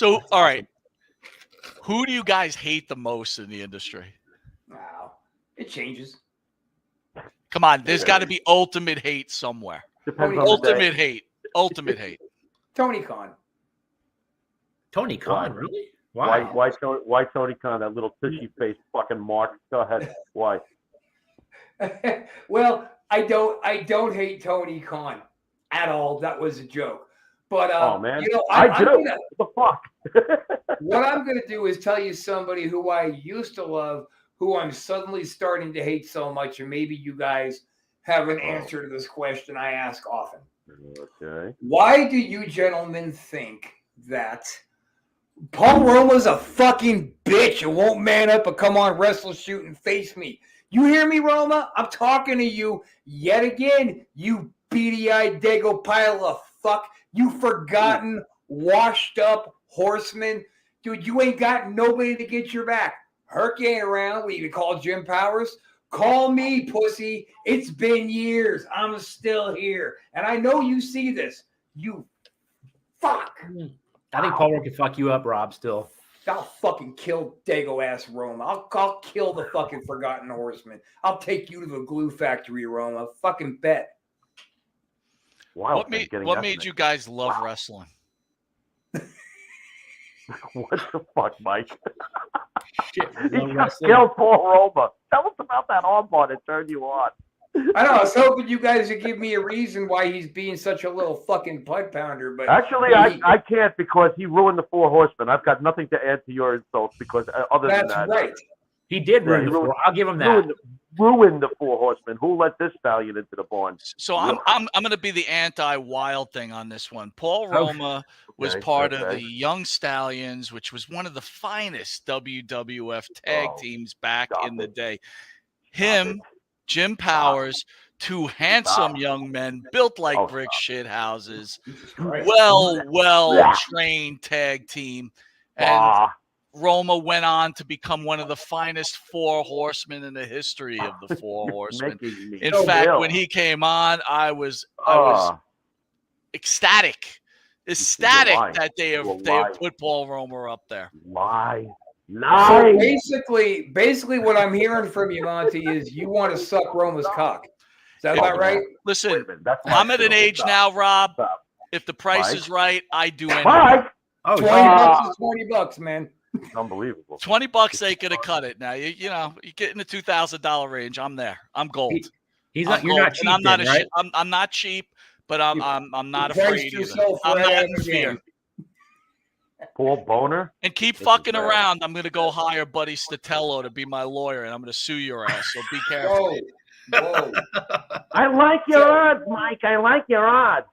So, all right. Who do you guys hate the most in the industry? Wow. It changes. Come on, there's got to be ultimate hate somewhere. Depends on the Ultimate day. hate. Ultimate hate. Tony Khan. Tony Khan, Why? really? Why Tony Khan? That little tushy face fucking mark. Go ahead. Why? Well, I don't hate Tony Khan at all. That was a joke. But Oh man, you know, I do. What the fuck? what I'm gonna do is tell you somebody who I used to love, who I'm suddenly starting to hate so much, and maybe you guys have an answer to this question I ask often. Okay. Why do you gentlemen think that Paul Roma's a fucking bitch and won't man up and come on WrestleShoot and face me? You hear me, Roma? I'm talking to you yet again, you beady-eyed dago pile of fuck. You forgotten, washed up horseman. Dude, you ain't got nobody to get your back. Herc ain't around. What, you call Jim Powers? Call me, pussy. It's been years. I'm still here. And I know you see this. You fuck. I think Paul Roman can fuck you up, Rob, still. I'll fucking kill Dago-ass Roma. I'll kill the fucking Forgotten Horseman. I'll take you to the glue factory, Roma. Fucking bet. Wow. What made you guys love wrestling? What the fuck, Mike? Shit, He just killed Paul Roma. Tell us about that armbar that turned you on. I know. I was hoping you guys would give me a reason why he's being such a little fucking butt pounder. But actually, I can't because he ruined the Four Horsemen. I've got nothing to add to your insults because other than that, that's right. He did ruin the Four. I'll give him that. Ruined the Four Horsemen. Who let this stallion into the barn? So I'm going to be the anti-wild thing on this one. Paul Roma was part of the Young Stallions, which was one of the finest WWF tag teams back in the day. Him, Jim Powers, two handsome young men built like brick shit houses, well-trained tag team, and Roma went on to become one of the finest Four Horsemen in the history of the Four Horsemen. In fact, when he came on, I was ecstatic that they have put Paul Roma up there. So basically, what I'm hearing from you, Monte, is you want to suck Roma's cock. Is that about right? Listen, I'm at an age now, Rob. If the price is right, I do anything. $20 is $20, man. Unbelievable. $20 ain't gonna cut it. Now you know you get in the $2,000 range. I'm there. I'm gold. You're not cheap. I'm not cheap, but I'm not afraid either. I'm not in fear. Paul Boner. And keep fucking around. I'm gonna go hire Buddy Statello to be my lawyer, and I'm gonna sue your ass. So be careful. Whoa. I like your odds, Mike. I like your odds.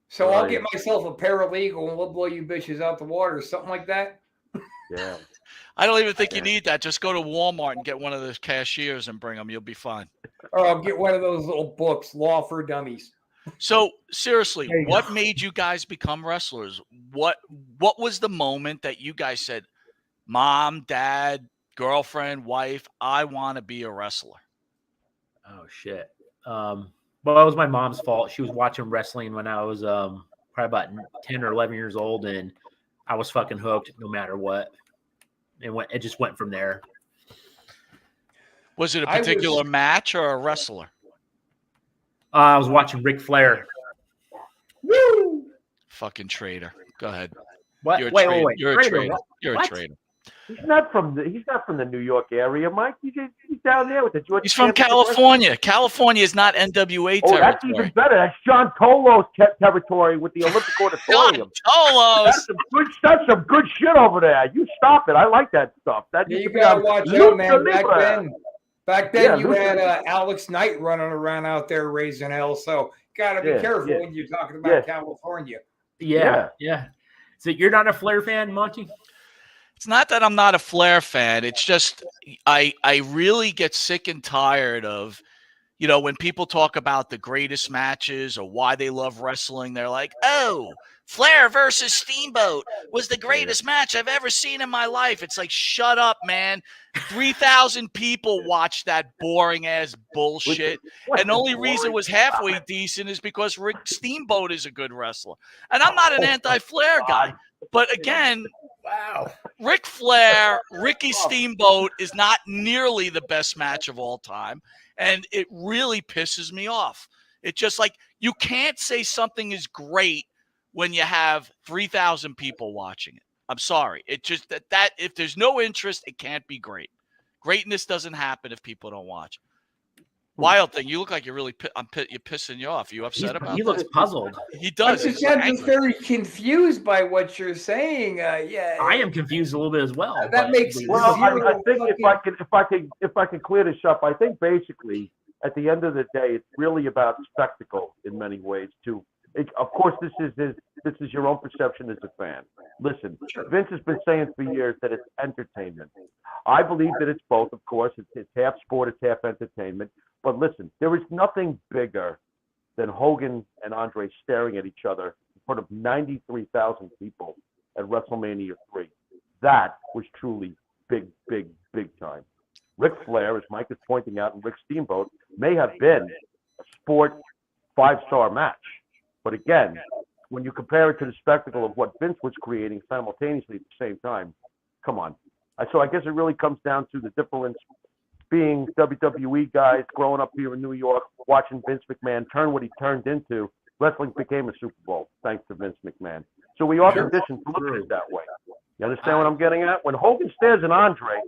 So I'll get myself a paralegal, and we'll blow you bitches out the water, or something like that. Yeah. I don't even think you need that. Just go to Walmart and get one of those cashiers and bring them. You'll be fine. Or I'll get one of those little books, Law for Dummies. So seriously, what made you guys become wrestlers? What was the moment that you guys said, Mom, Dad, girlfriend, wife, I want to be a wrestler? Oh shit. Well, it was my mom's fault. She was watching wrestling when I was probably about 10 or 11 years old, and I was fucking hooked no matter what. It just went from there. Was it a particular match or a wrestler? I was watching Ric Flair. Woo! Fucking traitor. Go ahead. What? You're a wait. You're a traitor. You're a traitor. He's not from the New York area, Mike. He's down there with the Georgia. He's from California. California is not NWA territory. That's even better. That's John Tolo's territory with the Olympic Auditorium. Tolos. That's some good shit over there. You stop it. I like that stuff. You gotta watch out, man. Back then, you had Alex Knight running around out there raising hell. So gotta be careful when you're talking about California. Yeah. So you're not a Flair fan, Monty? It's not that I'm not a Flair fan. It's just I really get sick and tired of, when people talk about the greatest matches or why they love wrestling, they're like, oh, Flair versus Steamboat was the greatest match I've ever seen in my life. It's like, shut up, man. 3,000 people watched that boring-ass bullshit. And the only reason it was halfway decent is because Rick Steamboat is a good wrestler. And I'm not an anti-Flair guy. But again, Wow. Ric Flair, Ricky Steamboat is not nearly the best match of all time. And it really pisses me off. It's just like you can't say something is great when you have 3,000 people watching it. I'm sorry. It just that if there's no interest, it can't be great. Greatness doesn't happen if people don't watch. Wild thing. You look like you're really. You're pissing you off. Are you upset about He that? looks puzzled. He does. I'm He's just very confused by what you're saying. Yeah, I am confused a little bit as well. That but- makes Well, zero I think fucking- if I can clear this up, I think basically at the end of the day, it's really about spectacle in many ways too. Of course, this is your own perception as a fan. Listen, Vince has been saying for years that it's entertainment. I believe that it's both. Of course, it's half sport, it's half entertainment. But listen, there is nothing bigger than Hogan and Andre staring at each other in front of 93,000 people at WrestleMania 3. That was truly big, big, big time. Ric Flair, as Mike is pointing out, and Rick Steamboat may have been a sport 5-star match. But again, when you compare it to the spectacle of what Vince was creating simultaneously at the same time, come on. So I guess it really comes down to the difference being WWE guys growing up here in New York, watching Vince McMahon turn what he turned into. Wrestling became a Super Bowl thanks to Vince McMahon. So we are conditioned to look at it that way. You understand what I'm getting at? When Hogan stares at Andre,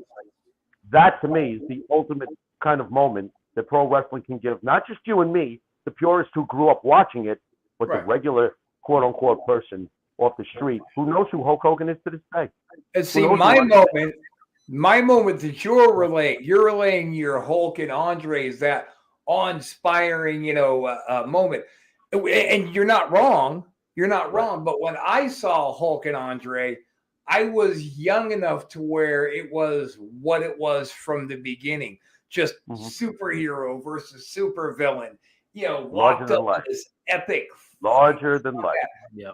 that to me is the ultimate kind of moment that pro wrestling can give, not just you and me, the purists who grew up watching it, but the regular quote-unquote person off the street who knows who Hulk Hogan is to this day. And see, my moment that you're relaying your Hulk and Andre is that awe-inspiring, moment. And you're not wrong. You're not wrong. But when I saw Hulk and Andre, I was young enough to where it was what it was from the beginning. Just superhero versus supervillain. Locked up in this epic. Larger than life. Yeah.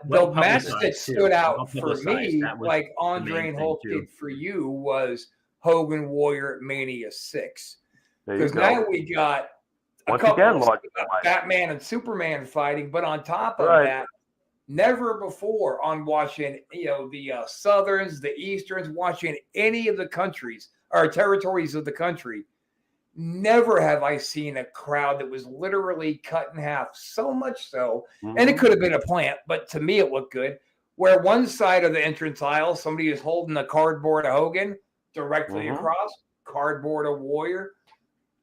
The match that stood out for me, like Andre and Hulk did for you, was Hogan Warrior at Mania 6. Because now we got a couple of Batman and Superman fighting, but on top of that, never before on watching, the Southerns, the Easterns, watching any of the countries or territories of the country. Never have I seen a crowd that was literally cut in half, so much so, and it could have been a plant, but to me it looked good, where one side of the entrance aisle, somebody is holding a cardboard of Hogan, directly across, cardboard of Warrior.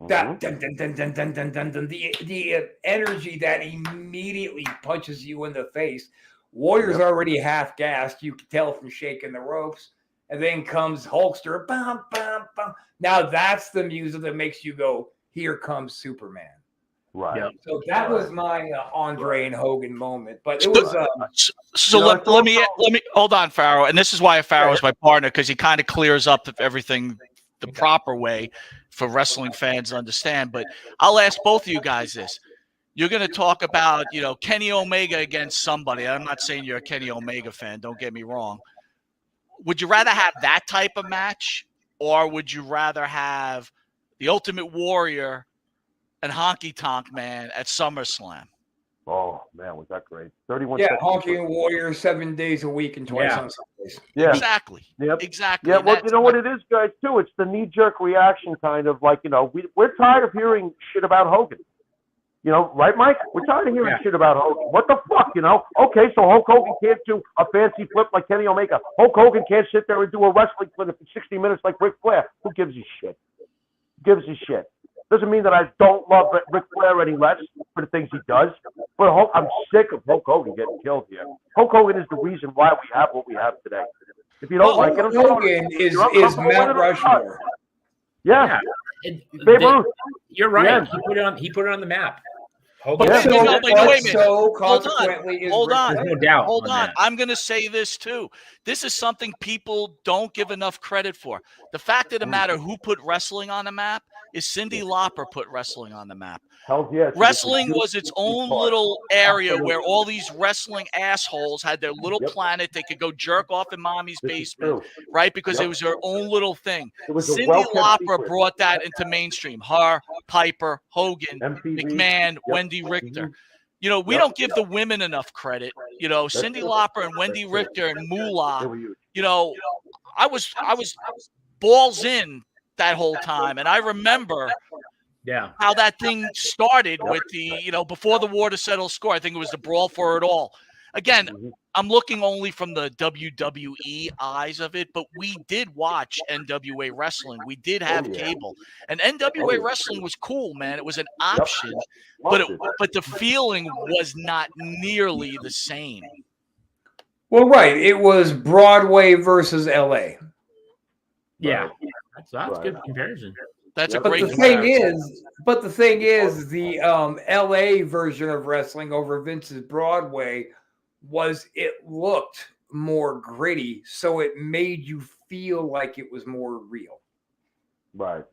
That dun, dun, dun, dun, dun, dun, dun, dun, the energy that immediately punches you in the face. Warrior's already half gassed, you can tell from shaking the ropes. And then comes Hulkster. Bum, bum, bum. Now that's the music that makes you go, here comes Superman. Right. Yep. So that was my Andre and Hogan moment. But it was. Let me hold on, Pharaoh. And this is why Pharaoh is my partner, because he kind of clears up everything the proper way for wrestling fans to understand. But I'll ask both of you guys this. You're going to talk about, Kenny Omega against somebody. I'm not saying you're a Kenny Omega fan. Don't get me wrong. Would you rather have that type of match, or would you rather have the Ultimate Warrior and Honky Tonk Man at SummerSlam? Oh, man, was that great. 31 yeah, seconds. Honky and Warrior 7 days a week and twice on Sundays. Yeah. Exactly. Yep. Exactly. Yeah, well, you know what it is, guys, too? It's the knee-jerk reaction kind of like, we're tired of hearing shit about Hogan. Right, Mike? We're tired of hearing shit about Hogan. What the fuck, Okay, so Hulk Hogan can't do a fancy flip like Kenny Omega. Hulk Hogan can't sit there and do a wrestling flip in 60 minutes like Ric Flair. Who gives a shit? Doesn't mean that I don't love Ric Flair any less for the things he does. But I'm sick of Hulk Hogan getting killed here. Hulk Hogan is the reason why we have what we have today. If you don't like it, Hogan is Mount Rushmore. Yeah. Babe Ruth. You're right. He put it on the map. Hold on. That. I'm going to say this too. This is something people don't give enough credit for. The fact of the matter, who put wrestling on the map is Cyndi Lauper put wrestling on the map. Yes, wrestling was its own little area where all these wrestling assholes had their little planet. They could go jerk off in mommy's basement, right? Because it was their own little thing. Cyndi Lauper brought that into mainstream. Her, Piper, Hogan, McMahon, Wendy Richter. we don't give the women enough credit. Cyndi Lauper and Wendy Richter and Moolah. I was balls in that whole time, and I remember how that thing started with the before the war to settle score. I think it was the brawl for it all. Again, I'm looking only from the WWE eyes of it, but we did watch NWA wrestling. We did have cable, and NWA wrestling was cool, man. It was an option, but the feeling was not nearly the same. Well, right. It was Broadway versus LA. Yeah. That's a good comparison. That's a But great the thing is, the LA version of wrestling over Vince's Broadway it looked more gritty, so it made you feel like it was more real. Right.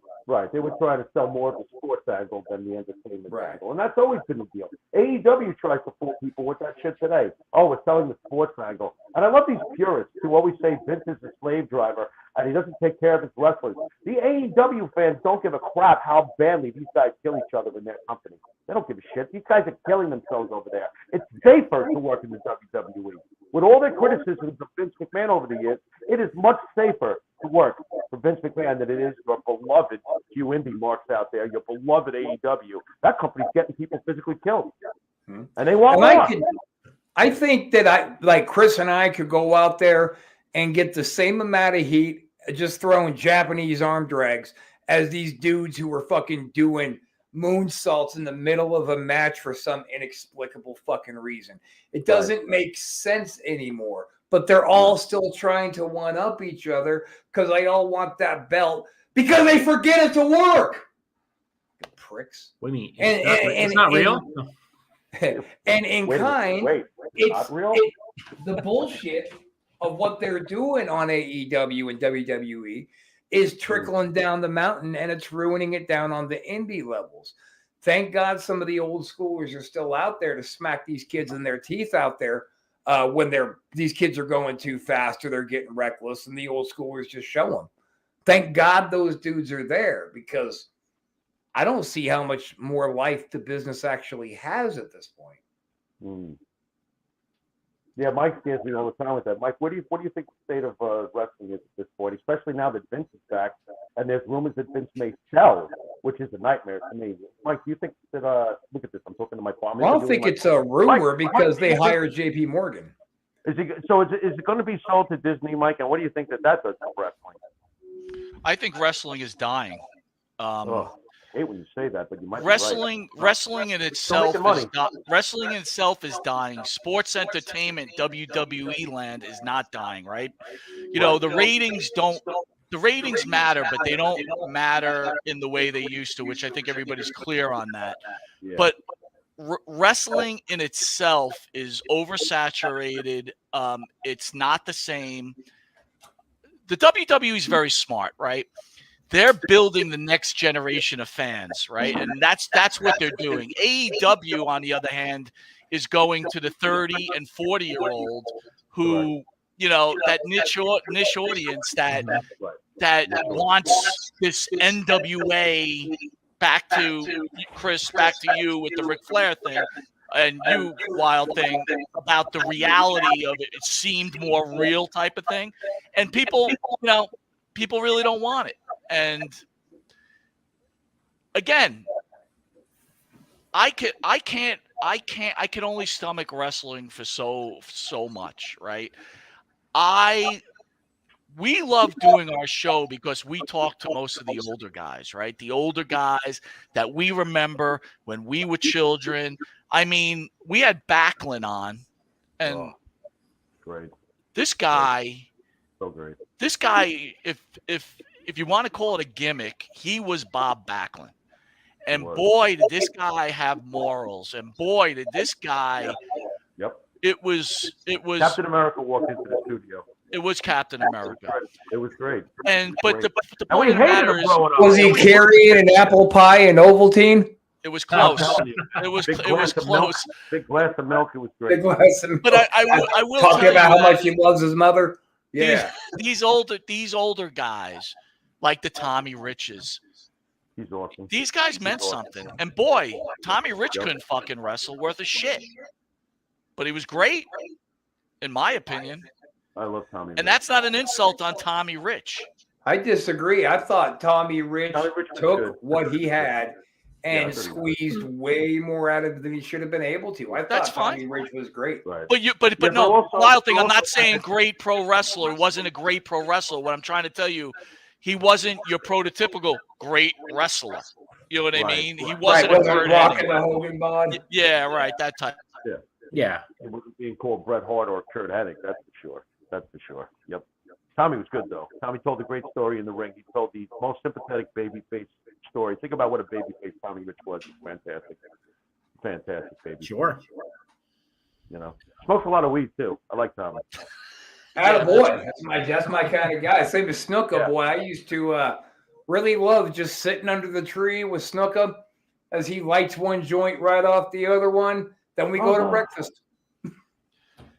They would try to sell more of the sports angle than the entertainment angle, and that's always been the deal. AEW tries to fool people with that shit today. Oh, we're selling the sports angle, and I love these purists who always say Vince is a slave driver and he doesn't take care of his wrestlers. The AEW fans don't give a crap how badly these guys kill each other in their company. They don't give a shit. These guys are killing themselves over there. It's safer to work in the WWE. With all their criticisms of Vince McMahon over the years, it is much safer to work for Vince McMahon than it is your beloved Q Indie marks out there, your beloved AEW. That company's getting people physically killed. And they want more. I think that Chris and I could go out there and get the same amount of heat just throwing Japanese arm drags as these dudes who were fucking doing moonsaults in the middle of a match for some inexplicable fucking reason. It doesn't make sense anymore, but they're all still trying to one up each other because they all want that belt because they forget it to work. Pricks. What do you mean? It's not real? And in it's real. The bullshit of what they're doing on AEW and WWE is trickling down the mountain, and it's ruining it down on the indie levels. Thank God some of the old schoolers are still out there to smack these kids in their teeth out there when these kids are going too fast or they're getting reckless, and the old schoolers just show them. Thank God those dudes are there, because I don't see how much more life the business actually has at this point. Yeah, Mike scares me all the time with that. Mike, what do you think the state of wrestling is at this point, especially now that Vince is back and there's rumors that Vince may sell, which is a nightmare to me. Mike, do you think that look at this, I'm talking to my farm. I don't think it's a rumor because they hired JP Morgan. Is it going to be sold to Disney, Mike? And what do you think that does to wrestling? I think wrestling is dying. I hate when you say that, but you might wrestling be right. Wrestling in itself is dying. Sports entertainment, WWE land is not dying, right? The ratings matter, but they don't matter in the way they used to, which I think everybody's clear on that. Yeah. But wrestling in itself is oversaturated. It's not the same. The WWE is very smart, right? They're building the next generation of fans, right? And that's what they're doing. AEW, on the other hand, is going to the 30 and 40-year-old who, that niche audience that wants this NWA, back to Chris, back to you with the Ric Flair thing, and you, Wild thing, about the reality of it. It seemed more real type of thing. And people really don't want it. And again, I can only stomach wrestling for so much, right? We love doing our show because we talk to most of the older guys, right? The older guys that we remember when we were children. I mean, we had Backlund on, and great. This guy, so great. This guy, if you want to call it a gimmick, he was Bob Backlund. And boy, did this guy have morals. And boy, did this guy. Yep. It was Captain America walked into the studio. It was Captain America. It was great. But the point of the matter is, was he carrying an apple pie and Ovaltine? It was close. It was close. Big glass of milk. It was great. Big glass of milk. But I will talking about how much he loves his mother. Yeah. These older guys, like the Tommy Riches, He's awesome. These guys meant something. And boy, Tommy Rich couldn't fucking wrestle worth a shit. But he was great, in my opinion. I love Tommy. And that's not an insult on Tommy Rich. I disagree. I thought Tommy Rich took what he had and squeezed way more out of it than he should have been able to. I thought Tommy Rich was great. Right. But no, also, Wild Thing, I'm not saying great pro wrestler. Wasn't a great pro wrestler. What I'm trying to tell you, he wasn't your prototypical great wrestler. You know what I mean? He wasn't a Kurt rocking the Hogan bod. Yeah, right. That type. Yeah. It wasn't being called Bret Hart or Kurt Hennig. That's for sure. Yep. Tommy was good though. Tommy told a great story in the ring. He told the most sympathetic babyface story. Think about what a babyface Tommy Rich was. It's fantastic baby. Sure. You know, smokes a lot of weed too. I like Tommy. Attaboy. That's my kind of guy. Same as Snuka, boy. I used to really love just sitting under the tree with Snuka as he lights one joint right off the other one. Then we go to breakfast.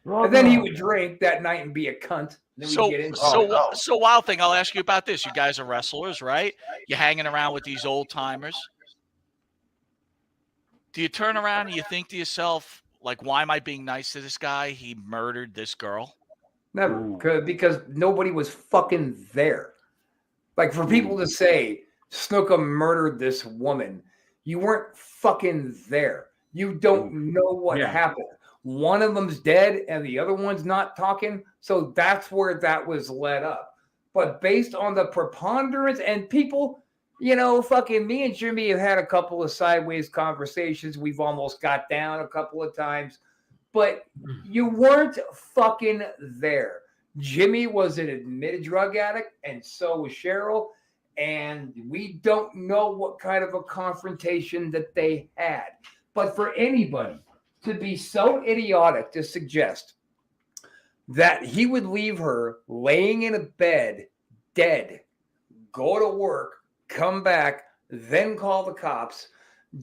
And then he would drink that night and be a cunt. So Wild Thing, I'll ask you about this. You guys are wrestlers, right? You're hanging around with these old timers. Do you turn around and you think to yourself, like, why am I being nice to this guy? He murdered this girl. Never, because nobody was fucking there. Like, for people to say Snuka murdered this woman, you weren't fucking there. You don't know what happened. One of them's dead and the other one's not talking. So that's where that was led up. But based on the preponderance and people, you know, fucking me and Jimmy have had a couple of sideways conversations. We've almost got down a couple of times, but you weren't fucking there. Jimmy was an admitted drug addict and so was Cheryl. And we don't know what kind of a confrontation that they had. But for anybody to be so idiotic to suggest that he would leave her laying in a bed, dead, go to work, come back, then call the cops,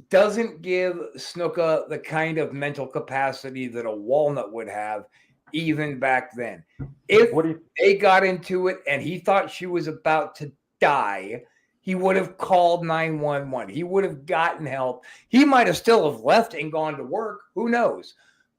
doesn't give Snuka the kind of mental capacity that a walnut would have even back then. If they got into it and he thought she was about to die, he would have called 911. He would have gotten help. He might have still have left and gone to work. Who knows?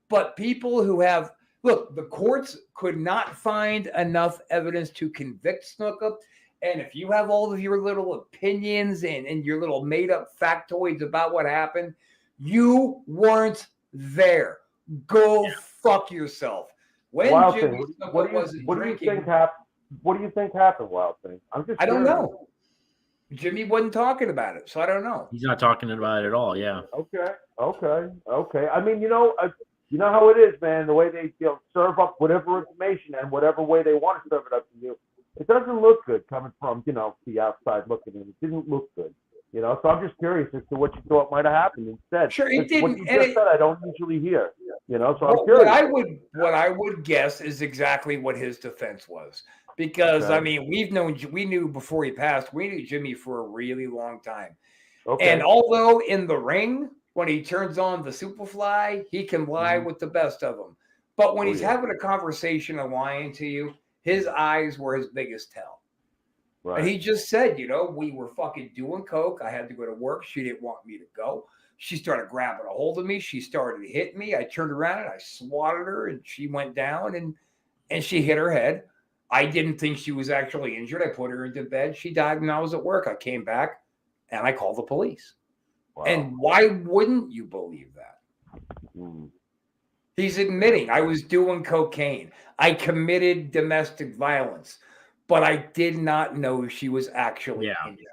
But people who have, look, the courts could not find enough evidence to convict Snuka. And if you have all of your little opinions and your little made-up factoids about what happened, you weren't there. Go fuck yourself. When Jimmy Snuka wasn't drinking, what do you think happened, Wild Thing? I don't know. Jimmy wasn't talking about it, so I don't know. He's not talking about it at all. Yeah. Okay. I mean, you know how it is, man. The way they serve up whatever information and whatever way they want to serve it up to you, it doesn't look good coming from the outside looking in. It didn't look good, So I'm just curious as to what you thought might have happened instead. Sure, it didn't. What you just said, I don't usually hear. So I'm curious. What I would guess is exactly what his defense was. Because, I mean, we knew before he passed, we knew Jimmy for a really long time. Okay. And although in the ring, when he turns on the Superfly, he can lie with the best of them. But when he's having a conversation and lying to you, his eyes were his biggest tell. Right. And he just said, we were fucking doing coke. I had to go to work. She didn't want me to go. She started grabbing a hold of me. She started hitting me. I turned around and I swatted her and she went down and she hit her head. I didn't think she was actually injured. I put her into bed. She died when I was at work. I came back and I called the police. Wow. And why wouldn't you believe that? He's admitting I was doing cocaine. I committed domestic violence, but I did not know she was actually injured.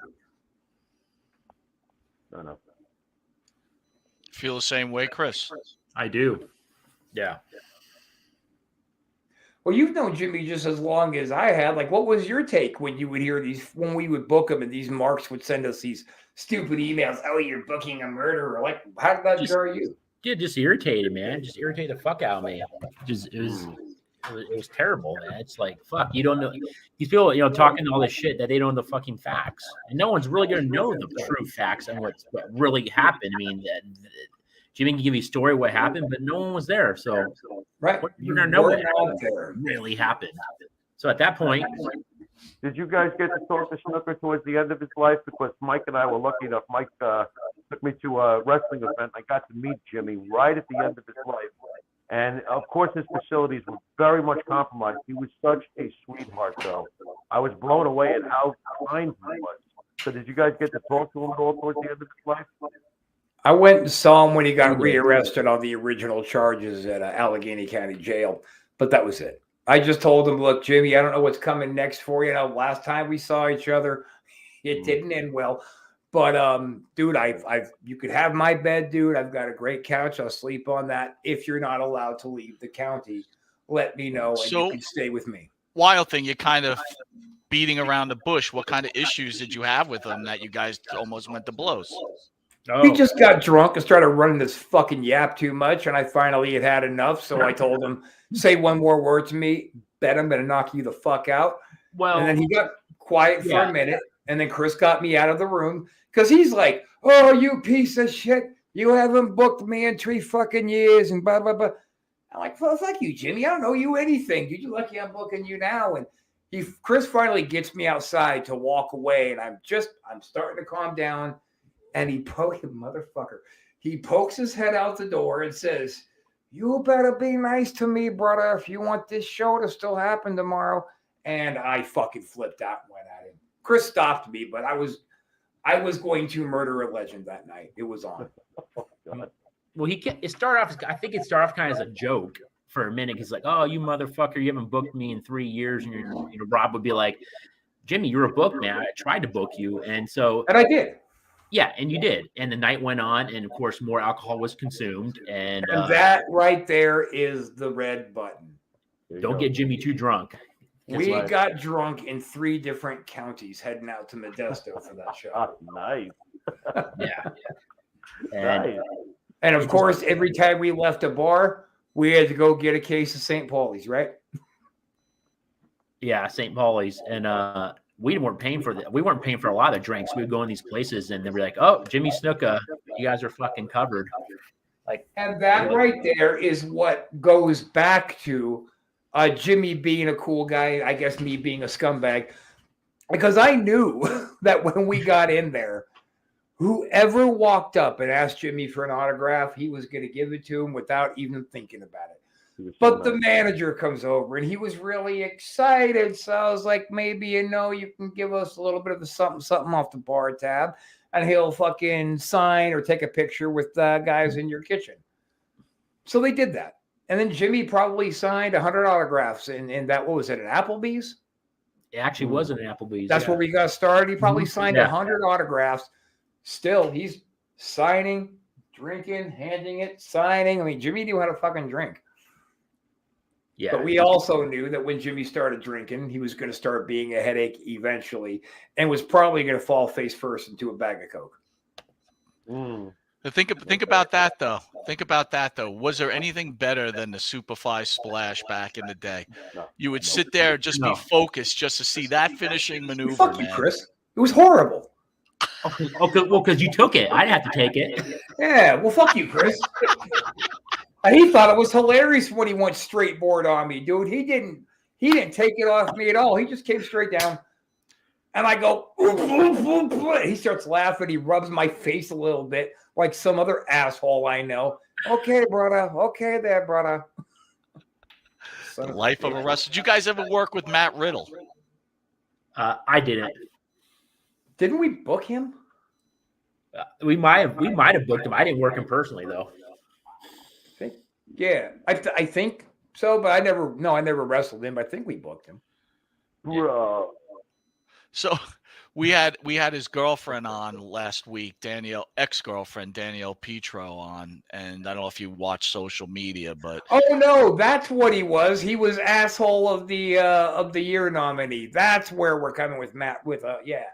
I know. Feel the same way, Chris? I do. Yeah. Well, you've known Jimmy just as long as I had. Like, what was your take when you would hear when we would book him and these marks would send us these stupid emails? Oh, you're booking a murderer. Like, how did that jar you? Yeah, just irritated, man. Just irritated the fuck out of me. It was terrible, man. It's like, fuck, you don't know. These people, talking all this shit that they don't know the fucking facts. And no one's really going to know the true facts and what really happened. I mean, Jimmy can give you a story what happened, but no one was there. So right, you're gonna know what really happened. So at that point, Did you guys get to talk to Snooker towards the end of his life? Because Mike and I were lucky enough. Mike took me to a wrestling event. I got to meet Jimmy right at the end of his life. And, of course, his facilities were very much compromised. He was such a sweetheart, though. I was blown away at how kind he was. So did you guys get to talk to him at all towards the end of his life? I went and saw him when he got rearrested on the original charges at Allegheny County Jail, but that was it. I just told him, look, Jimmy, I don't know what's coming next for you. Last time we saw each other, it didn't end well. But dude, you could have my bed, dude. I've got a great couch. I'll sleep on that. If you're not allowed to leave the county, let me know, and you can stay with me. Wild thing, you kind of beating around the bush. What kind of issues did you have with him that you guys almost went to blows? He just got drunk and started running this fucking yap too much, and I finally had enough. So I told him, say one more word to me, bet I'm going to knock you the fuck out. Well, and then he got quiet for a minute, and then Chris got me out of the room because he's like, oh, you piece of shit. You haven't booked me in 3 fucking years and blah, blah, blah. I'm like, well, fuck you, Jimmy. I don't know you anything. Dude, you're lucky I'm booking you now. And Chris finally gets me outside to walk away, and I'm starting to calm down. And he pokes his head out the door and says, you better be nice to me, brother, if you want this show to still happen tomorrow. And I fucking flipped out and went at him. Chris stopped me, but I was going to murder a legend that night. It was on. Well, it started off. I think it started off kind of as a joke for a minute. He's like, "Oh, you motherfucker, you haven't booked me in 3 years," and Rob would be like, "Jimmy, you're a book man. I tried to book you, and I did." Yeah, and you did. And the night went on, and of course, more alcohol was consumed. And that right there is the red button. Don't get Jimmy too drunk. We got drunk in 3 different counties heading out to Modesto for that show. Nice. Yeah. And of course, every time we left a bar, we had to go get a case of St. Pauli's, right? Yeah, St. Pauli's. And we weren't paying for that. We weren't paying for a lot of drinks. We would go in these places and they'd be like, "Oh, Jimmy Snuka, you guys are fucking covered." And that right there is what goes back to Jimmy being a cool guy. I guess me being a scumbag, because I knew that when we got in there, whoever walked up and asked Jimmy for an autograph, he was going to give it to him without even thinking about it. But the manager comes over and he was really excited. So I was like, maybe, you can give us a little bit of the something off the bar tab and he'll fucking sign or take a picture with guys in your kitchen. So they did that. And then Jimmy probably signed 100 autographs in that, what was it, an Applebee's? It actually was an Applebee's. That's where we got started. He probably signed 100 autographs. Still, he's signing, drinking, handing it, signing. I mean, Jimmy knew how to fucking drink. Yeah. But we also knew that when Jimmy started drinking, he was going to start being a headache eventually and was probably going to fall face first into a bag of Coke. Think about that, though. Was there anything better than the Superfly Splash back in the day? You would sit there and just be focused just to see that finishing maneuver, Fuck you, Chris. It was horrible. Well, because you took it. I'd have to take it. Yeah, well, fuck you, Chris. And he thought it was hilarious when he went straight board on me, dude. He didn't take it off me at all. He just came straight down. And I go, ooh, ooh, ooh. He starts laughing. He rubs my face a little bit like some other asshole I know. Okay, brother. Okay there, brother. The life of a wrestler. Did you guys ever work with Matt Riddle? I didn't. Didn't we book him? We might have booked him. I didn't work him personally though. Yeah, I think so, but I never wrestled him. I think we booked him. Bro. So we had his girlfriend on last week, ex-girlfriend Danielle Petro on, and I don't know if you watch social media, but oh no, that's what he was. He was asshole of the year nominee. That's where we're coming with Matt with yeah.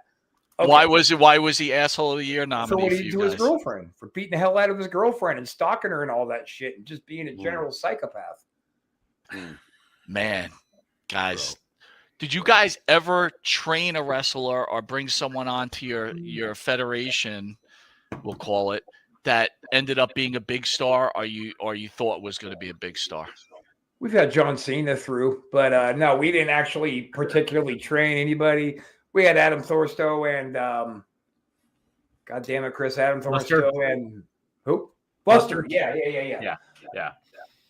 Okay. Why was he asshole of the year nominee? For what he did to his girlfriend, for beating the hell out of his girlfriend and stalking her and all that shit, and just being a general psychopath. Man, guys, did you guys ever train a wrestler or bring someone onto your federation, we'll call it, that ended up being a big star, or you thought was going to be a big star? We've had John Cena through, but no, we didn't actually particularly train anybody. We had Adam Thorstow and God damn it, Chris, Adam Thorstow and who? Buster. Yeah.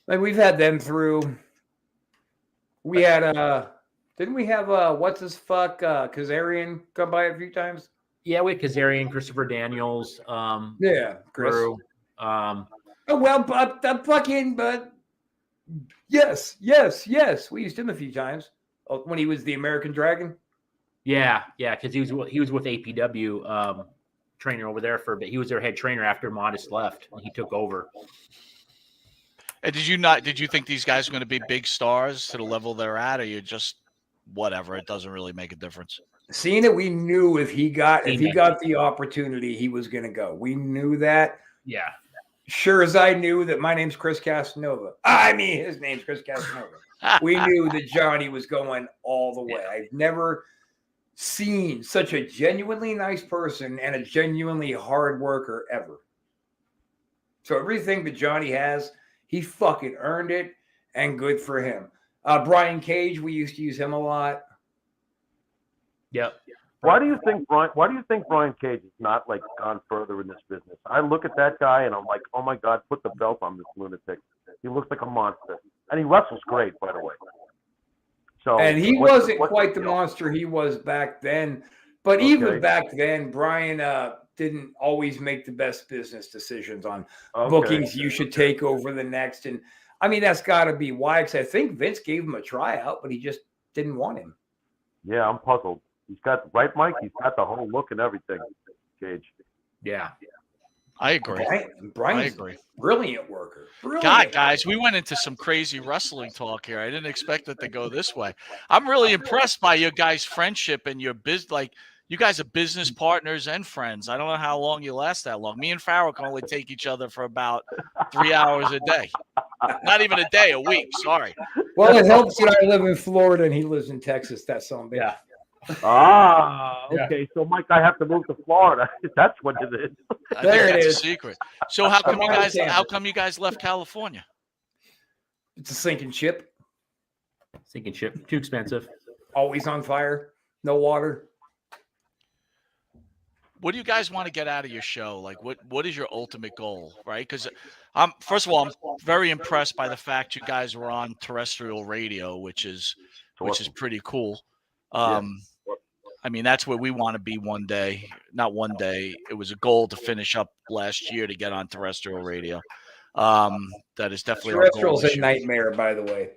Like we've had them through. We had didn't we have what's his fuck Kazarian come by a few times? Yeah, we had Kazarian, Christopher Daniels. Yeah, Chris. Drew, oh well, but yes. We used him a few times when he was the American Dragon. Yeah, because he was with APW trainer over there for a bit. He was their head trainer after Modest left, and he took over. And did you think these guys were going to be big stars to the level they're at, or you just whatever? It doesn't really make a difference. Seeing it, we knew if he got the opportunity, he was going to go. We knew that. Yeah. Sure as I knew that my name's Chris Casanova. I mean, his name's Chris Casanova. We knew that Johnny was going all the way. I've never seen such a genuinely nice person and a genuinely hard worker ever. So everything that Johnny has, he fucking earned it, and good for him. Brian Cage, we used to use him a lot. Yep. Why do you think Brian Cage has not like gone further in this business? I look at that guy and I'm like, oh my God, put the belt on this lunatic. He looks like a monster, and he wrestles great, by the way. So, and he wasn't quite the monster he was back then, but even back then, Brian didn't always make the best business decisions on bookings you should take over the next. And I mean, that's got to be why. Because I think Vince gave him a tryout, but he just didn't want him. Yeah, I'm puzzled. He's got right, Mike. He's got the whole look and everything. Cage. Yeah, I agree. Brian's a brilliant worker. God, guys, we went into some crazy wrestling talk here. I didn't expect it to go this way. I'm really impressed by your guys' friendship and your like you guys are business partners and friends. I don't know how long you last that long. Me and Pharaoh can only take each other for about 3 hours a day. Not even a day, a week. Sorry. Well, it helps that I live in Florida and he lives in Texas. That's something. Yeah. Okay. So, Mike, I have to move to Florida. That's what it is. I think that's a secret. So how come you guys left California? It's a sinking ship. Sinking ship. Too expensive. Always on fire. No water. What do you guys want to get out of your show? Like, what is your ultimate goal, right? Because first of all, I'm very impressed by the fact you guys were on terrestrial radio, which is pretty cool. I mean, that's where we want to be one day. Not one day. It was a goal to finish up last year to get on terrestrial radio. That is definitely terrestrial's a nightmare, by the way.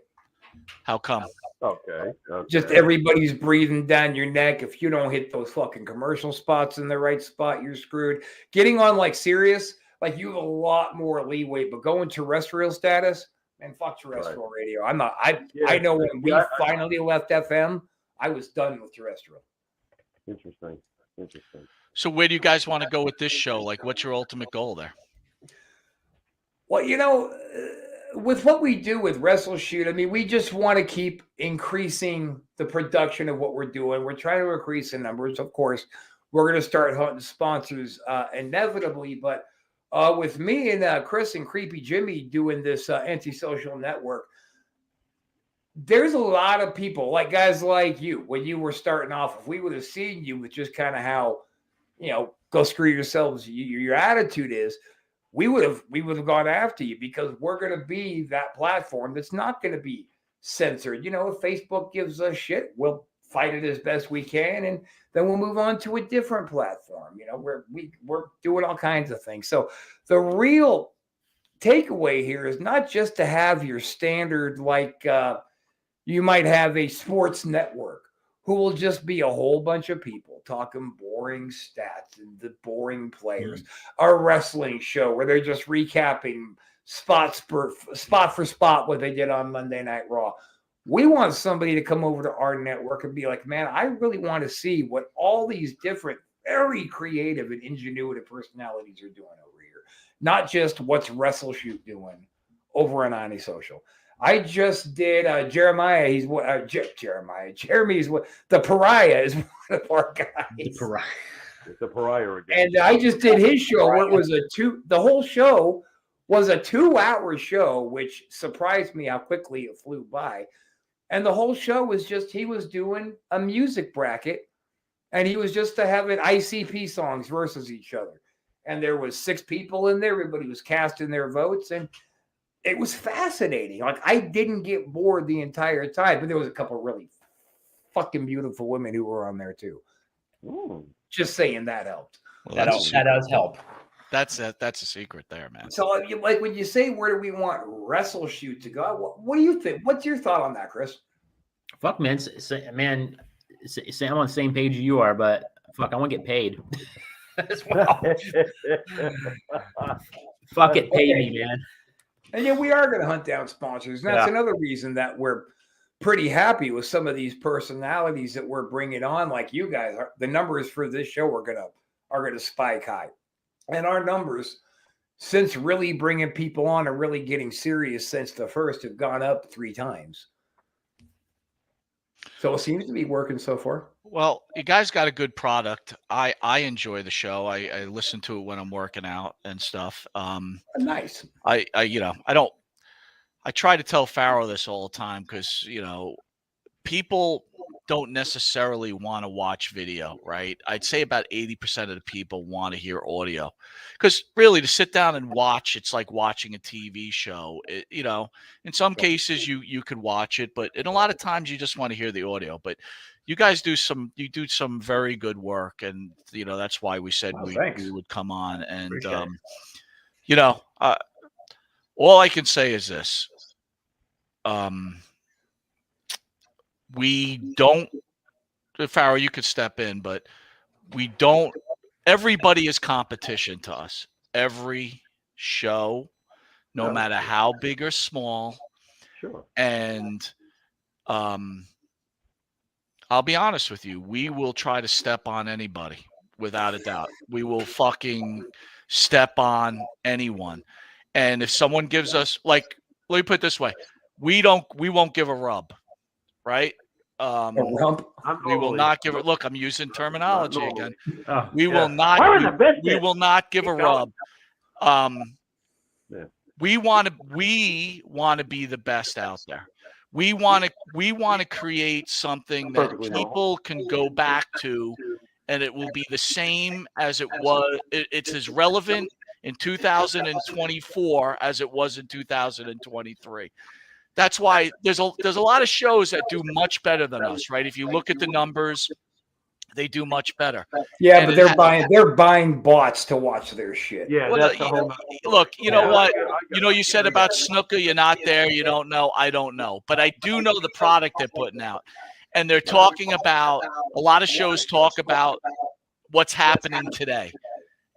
How come? Okay. Just everybody's breathing down your neck. If you don't hit those fucking commercial spots in the right spot, you're screwed. Getting on like Sirius, like you have a lot more leeway, but going terrestrial status, man, fuck terrestrial radio. I'm not. I know when we finally left FM, I was done with terrestrial. Interesting. So where do you guys want to go with this show? Like, what's your ultimate goal there? Well, with what we do with WrestleShoot, I mean, we just want to keep increasing the production of what we're doing. We're trying to increase the numbers. Of course, we're going to start hunting sponsors inevitably. But with me and Chris and Creepy Jimmy doing this antisocial network, there's a lot of people, like guys like you, when you were starting off, if we would have seen you with just kind of how, go screw yourselves, your attitude is, we would have gone after you because we're going to be that platform that's not going to be censored. If Facebook gives us shit, we'll fight it as best we can, and then we'll move on to a different platform. We're doing all kinds of things. So the real takeaway here is not just to have your standard, like you might have a sports network who will just be a whole bunch of people talking boring stats and the boring players. A wrestling show where they're just recapping spot for spot what they did on Monday Night Raw. We want somebody to come over to our network and be like, man, I really want to see what all these different, very creative and ingenuitive personalities are doing over here. Not just what's WrestleShoot doing over on Antisocial. I just did Jeremiah. He's what Jeremiah. Jeremy's what the Pariah is one of our guys. The Pariah. It's the Pariah again. And I just did his show where it was the whole show was a 2-hour show, which surprised me how quickly it flew by. And the whole show was just, he was doing a music bracket, and he was just to having ICP songs versus each other. And there was 6 people in there. Everybody was casting their votes, and it was fascinating. Like, I didn't get bored the entire time, but there was a couple of really fucking beautiful women who were on there too. Ooh. Just saying that helped. Well, That does help. That's a secret there, man. So, like, when you say, where do we want WrestleShoot to go? What do you think? What's your thought on that, Chris? Fuck, man. I'm on the same page you are, but fuck, I want to get paid as well. Fuck it, pay me, man. And yeah, we are going to hunt down sponsors. And that's another reason that we're pretty happy with some of these personalities that we're bringing on. Like you guys, the numbers for this show are going to spike high. And our numbers, since really bringing people on and really getting serious since the first, have gone up 3 times. So it seems to be working so far. Well, you guys got a good product. I enjoy the show. I listen to it when I'm working out and stuff. Nice. I try to tell Pharaoh this all the time because, people don't necessarily want to watch video, right? I'd say about 80% of the people want to hear audio because really to sit down and watch, it's like watching a TV show. In some cases you could watch it, but in a lot of times you just want to hear the audio. But you guys do some very good work, and that's why we said we would come on. And all I can say is this. We don't, Pharaoh, you could step in, but we don't, everybody is competition to us. Every show, no matter how big or small. Sure. And I'll be honest with you, we will try to step on anybody, without a doubt. We will fucking step on anyone. And if someone gives us, like, let me put it this way, we won't give a rub, right? We will not give it. Look, I'm using terminology again. We will not give a rub. We want to be the best out there. We want to create something that people can go back to, and it will be the same as it was. It's as relevant in 2024 as it was in 2023. That's why there's a lot of shows that do much better than us, right? If you look at the numbers, they do much better. Yeah, and but they're buying bots to watch their shit. Yeah, well, that's the whole. Look, you know what? You said about snooker, you're not there, you don't know. I don't know, but I do know the product they're putting out, and they're talking about. A lot of shows talk about what's happening today.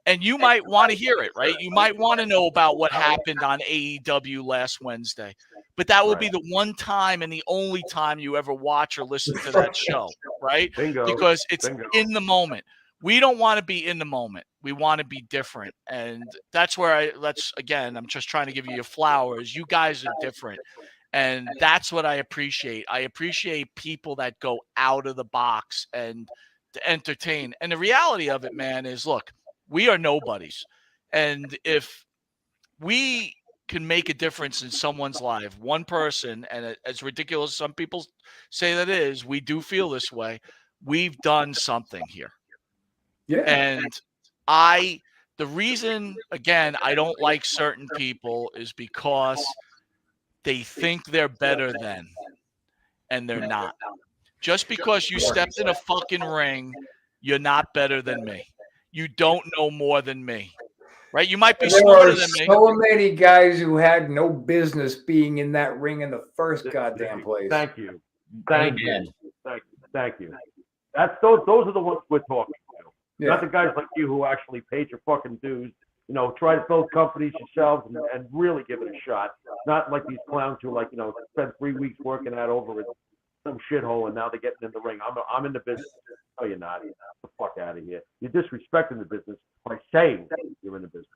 And you might want to hear it, right? You might want to know about what happened on AEW last Wednesday. But that will be the one time and the only time you ever watch or listen to that show, right? Bingo. Because it's in the moment. We don't want to be in the moment. We want to be different. And that's where I'm just trying to give you your flowers. You guys are different. And that's what I appreciate. I appreciate people that go out of the box and to entertain. And the reality of it, man, is look, we are nobodies. And if we can make a difference in someone's life, one person, and as ridiculous as some people say that is, we do feel this way, we've done something here. Yeah. And the reason, again, I don't like certain people is because they think they're better than, and they're not. Just because you stepped in a fucking ring, you're not better than me. You don't know more than me, right? You might be smarter than me. So many guys who had no business being in that ring in the first goddamn place. Thank you. Thank you. Those are the ones we're talking to. Yeah. Not the guys like you who actually paid your fucking dues. Try to build companies yourselves and really give it a shot. Not like these clowns who spend 3 weeks working out over in some shithole and now they're getting in the ring. I'm in the business. No, you're not. Get the fuck out of here. You're disrespecting the business by saying you're in the business.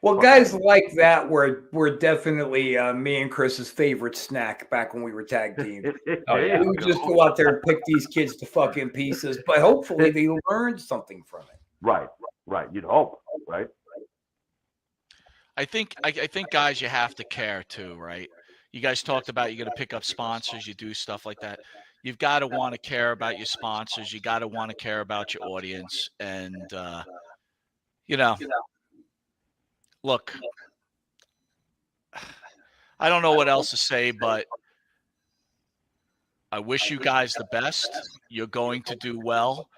Well, guys like that were definitely me and Chris's favorite snack back when we were tag team. We would just go out there and pick these kids to fucking pieces, but hopefully they learned something from it. Right. You'd hope, right? I think guys, you have to care too, right? You guys talked about you're going to pick up sponsors, you do stuff like that. You've got to want to care about your sponsors. You got to want to care about your audience, and you know, look, I don't know what else to say, but I wish you guys the best. You're going to do well.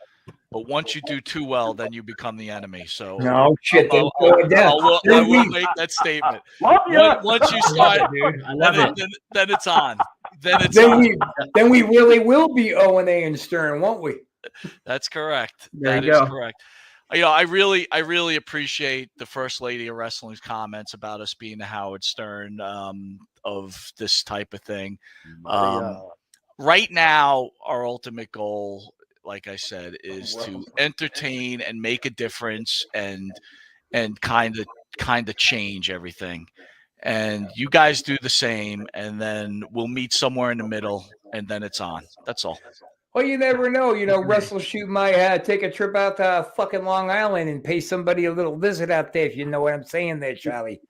But once you do too well, then you become the enemy. So No shit, then going down. I will make that statement. Love you. Once you start, Dude, I love it. then it's on. Then it's on. Then we really will be O&A and Stern, won't we? That's correct. There That you is go. correct. You know, I really appreciate the First Lady of Wrestling's comments about us being the Howard Stern of this type of thing. Right now, our ultimate goal, like I said, is to entertain and make a difference and kind of change everything. And you guys do the same, and then we'll meet somewhere in the middle, and then it's on. That's all. Well, you never know. You know, WrestleShoot might take a trip out to fucking Long Island and pay somebody a little visit out there, if you know what I'm saying there, Charlie.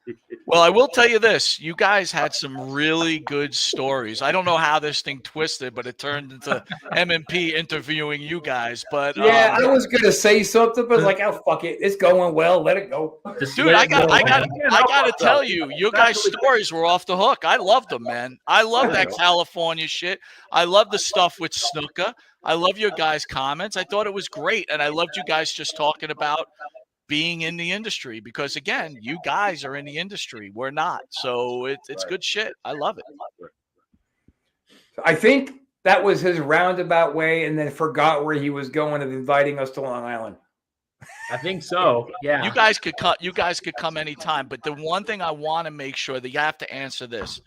Well, I will tell you this. You guys had some really good stories. I don't know how this thing twisted, but it turned into M&P interviewing you guys. But yeah, I was gonna say something, but like, oh fuck it, it's going well. Let it go, dude. I gotta tell you, your guys' stories were off the hook. I loved them, man. I love that California shit. I love the stuff with Snuka. I love your guys' comments. I thought it was great, and I loved you guys just talking about being in the industry, because again, you guys are in the industry, we're not, so it's good shit. I love it. I think that was his roundabout way, and then forgot where he was going of inviting us to Long Island. I think so. Yeah. You guys could come anytime, but the one thing I want to make sure that you have to answer this: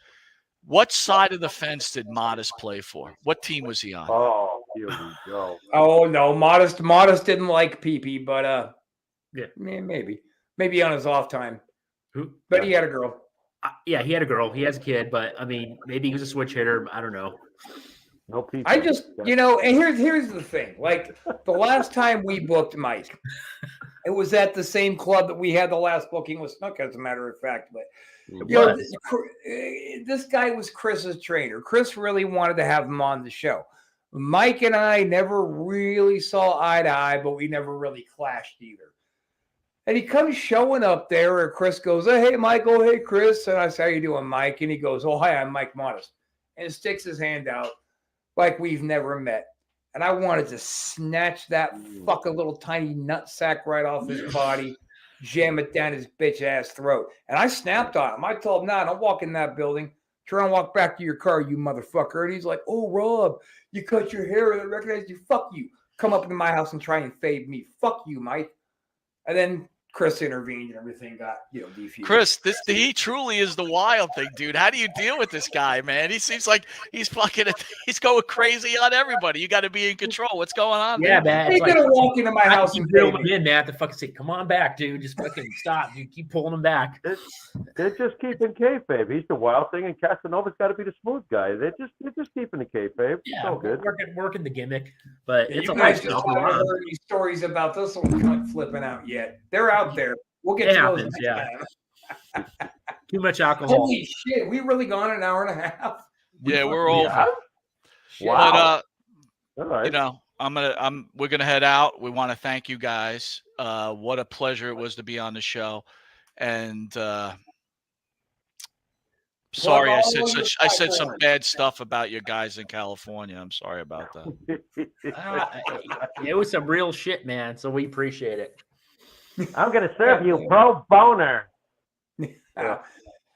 what side of the fence did Modest play for? What team was he on? Oh, here we go. Oh no, Modest didn't like Pee-Pee, but yeah, maybe on his off time. Who? But he had a girl. Yeah, he had a girl. He has a kid, but I mean, maybe he was a switch hitter. I don't know. No people. I just, you know, and here's the thing. Like the last time we booked Mike, it was at the same club that we had the last booking with Snook, as a matter of fact. But you know, this guy was Chris's trainer. Chris really wanted to have him on the show. Mike and I never really saw eye to eye, but we never really clashed either. And he comes showing up there, and Chris goes, "Hey, Michael. Hey, Chris." And I say, "How you doing, Mike?" And he goes, "Oh, hi, I'm Mike Modest." And sticks his hand out like we've never met. And I wanted to snatch that fucking little tiny nutsack right off his body, jam it down his bitch ass throat. And I snapped on him. I told him, "Nah, don't walk in that building. Try and walk back to your car, you motherfucker." And he's like, "Oh, Rob, you cut your hair and I recognize you. Fuck you. Come up into my house and try and fade me. Fuck you, Mike." And then Chris intervened and everything got, defused. Chris, he truly is the wild thing, dude. How do you deal with this guy, man? He seems like he's going crazy on everybody. You got to be in control. What's going on? Yeah, man. He's gonna walk into my house and drill him in, man. To fucking say, "Come on back, dude. Just fucking stop. You keep pulling him back." They're just keeping kayfabe. He's the wild thing, and Casanova's got to be the smooth guy. They're just keeping the kayfabe. Yeah, so good. Working the gimmick, but it's you guys just haven't heard any stories about this little cunt flipping out yet. They're out there. We'll get to those next time. Too much alcohol. Holy shit, we really gone an hour and a half. Yeah, we're over. Wow. But all right. we're gonna head out. We want to thank you guys. What a pleasure it was to be on the show. And sorry, I said some bad stuff about you guys in California. I'm sorry about that. It was some real shit, man. So we appreciate it. I'm gonna serve you pro boner.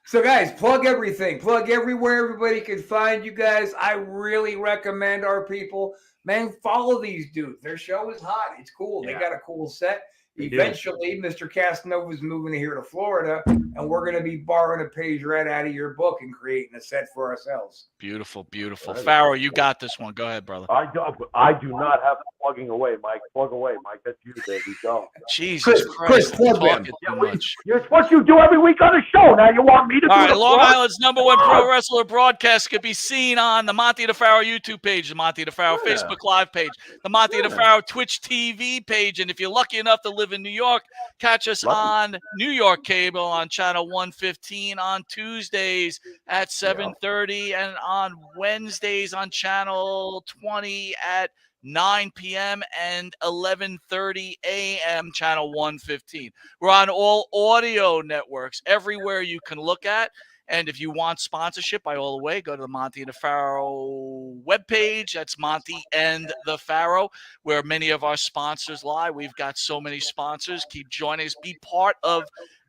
So guys, plug everything. Plug everywhere everybody can find you guys. I really recommend our people. Man, follow these dudes. Their show is hot. It's cool. They got a cool set. Eventually, Mr. Casanova is moving here to Florida, and we're going to be borrowing a page right out of your book and creating a set for ourselves. Beautiful, beautiful. Pharaoh, you got this one. Go ahead, brother. I do not have plugging away, Mike. Plug away, Mike. That's you, baby. Go. Jesus Chris, Christ, plug talking them. too much. It's what you do every week on the show. Now you want me to do All right, the Long plug? Island's #1 pro wrestler broadcast could be seen on the Monte the Pharaoh YouTube page, the Monte the Pharaoh Yeah. Facebook Live page, the Monte the Yeah. Pharaoh Twitch TV page, and if you're lucky enough to live in New York, catch us on New York Cable on channel 115 on Tuesdays at 7:30 and on Wednesdays on channel 20 at 9 p.m. and 11:30 a.m. channel 115. We're on all audio networks everywhere you can look at. And if you want sponsorship by all the way, go to the Monte and the Pharaoh webpage. That's Monte and the Pharaoh, where many of our sponsors lie. We've got so many sponsors. Keep joining us. Be part of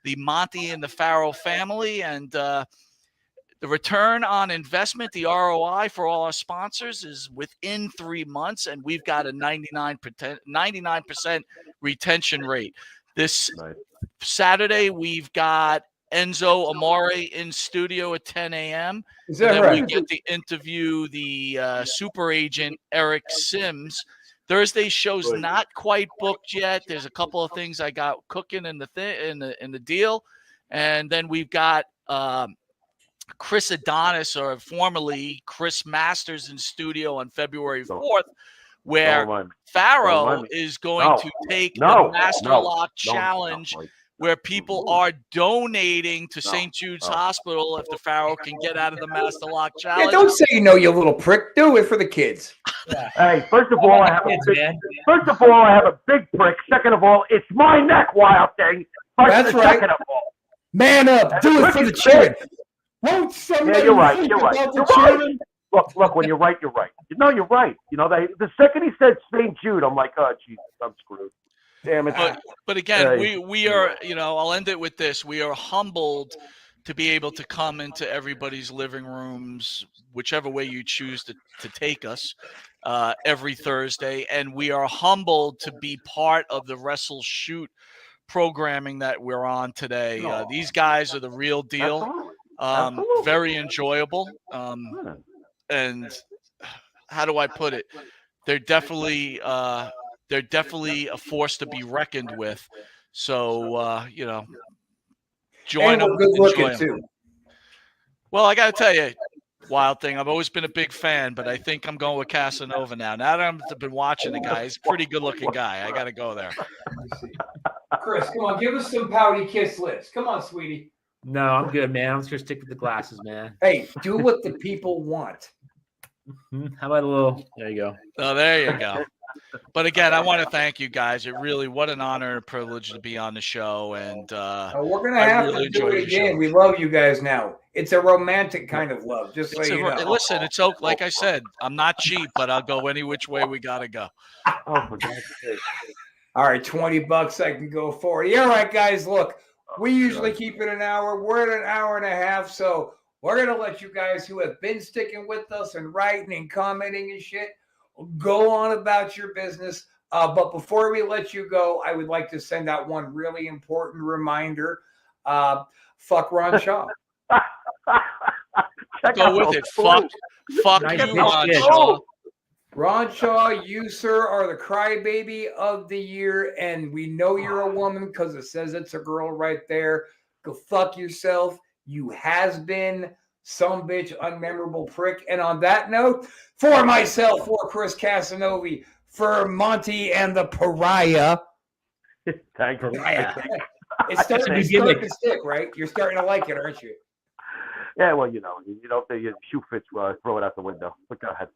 the Monte and the Pharaoh family. And the return on investment, the ROI for all our sponsors is within 3 months, and we've got a 99% retention rate. This Saturday, we've got Enzo Amore in studio at 10 a.m. Is that and then right? we get to interview the super agent, Eric Sims. Thursday show's not quite booked yet. There's a couple of things I got cooking in the deal. And then we've got Chris Adonis, or formerly Chris Masters, in studio on February 4th, where Pharaoh is going to take the Master Lock Challenge, where people are donating to St. Jude's Hospital if the Pharaoh can get out of the Master Lock Challenge. Yeah, don't say no, you little prick. Do it for the kids. Hey, first of all, I have a big prick. Second of all, it's my neck, Wild Thing. That's right. Second of all, man up. Do it for the children. Won't somebody you're right. think You're right. about the You're children? right. Look. When you're right, you're right. No, you're right. You know, the second he said St. Jude, I'm like, oh Jesus, I'm screwed. Damn it. But again, we are, I'll end it with this. We are humbled to be able to come into everybody's living rooms, whichever way you choose to take us, every Thursday. And we are humbled to be part of the WrestleShoot programming that we're on today. These guys are the real deal. Very enjoyable. And how do I put it? They're definitely a force to be reckoned with. So, join them. Good looking too. Well, I got to tell you, Wild Thing, I've always been a big fan, but I think I'm going with Casanova now. Now that I've been watching the guy, he's a pretty good looking guy. I got to go there. Chris, come on, give us some pouty kiss lips. Come on, sweetie. No, I'm good, man. I'm just gonna stick with the glasses, man. Hey, do what the people want. How about a little? There you go. Oh, there you go. But again, I want to thank you guys. What an honor and a privilege to be on the show. And we're gonna have to do it again. We love you guys now. It's a romantic kind of love. Just so you know. Listen, it's like I said, I'm not cheap, but I'll go any which way we gotta go. Oh, for God's sake. All right, $20 I can go for it. All right, guys, look, we usually keep it an hour. We're at an hour and a half, so we're going to let you guys who have been sticking with us and writing and commenting and shit go on about your business. But before we let you go, I would like to send out one really important reminder. Fuck Ron Shaw. Go with it. Fuck you, Ron Shaw. Ron Shaw, you, sir, are the crybaby of the year, and we know you're a woman because it says it's a girl right there. Go fuck yourself. You has been some bitch, unmemorable prick. And on that note, for myself, for Chris Casanovi, for Monte and the Pariah. Thank you. It's starting to stick, right? You're starting to like it, aren't you? Yeah, well, if the shoe fits, throw it out the window. But go ahead.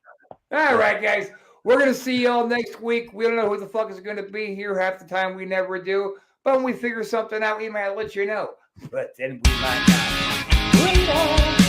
All right, guys. We're going to see y'all next week. We don't know who the fuck is going to be here. Half the time we never do. But when we figure something out, we might let you know. But then we might not.